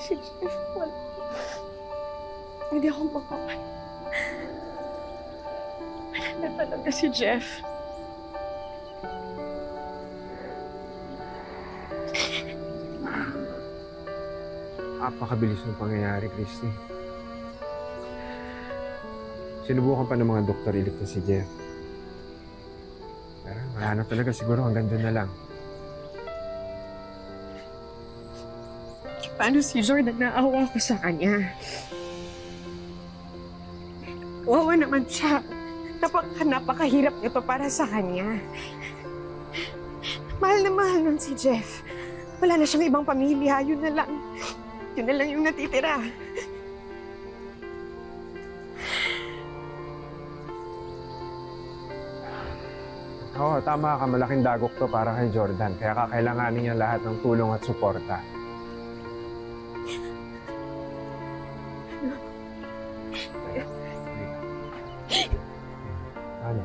si Jeff. Hindi ako makakaya. Wala na talaga si Jeff. Napakabilis ng pangyayari, Christy. Sinubukan pa ng mga doktor iligtas si Jeff. Pero wala na talaga, siguro hanggang doon na lang. Paano si Jordan? Naawa ko sa kanya. Wawa naman siya. Napakahirap nito para sa kanya. Mahal na mahal nun si Jeff. Wala na siyang ibang pamilya. Yun na lang. Yun na lang yung natitira. Oo, tama ka. Malaking dagok to para kay Jordan. Kaya kakailanganin niya lahat ng tulong at suporta. Ano?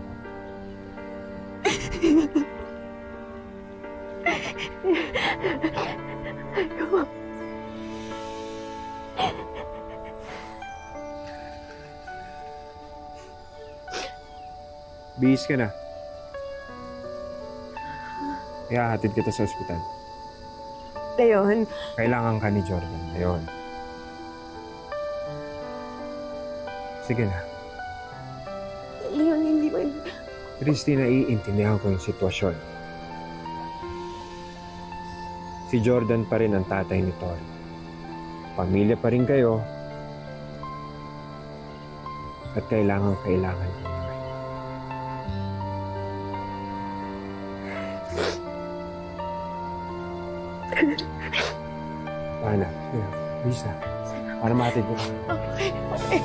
Bihis ka na. Kaya hatid kita sa ospital. Leon. Kailangan ka ni Jordan. Ayun. Sige na. Leon, hindi ba... Christy, naiintindihan ko yung sitwasyon. Si Jordan pa rin ang tatay ni Tori. Pamilya pa rin kayo. At kailangan ko naman. Ana, bisa. Para matid mo. Okay.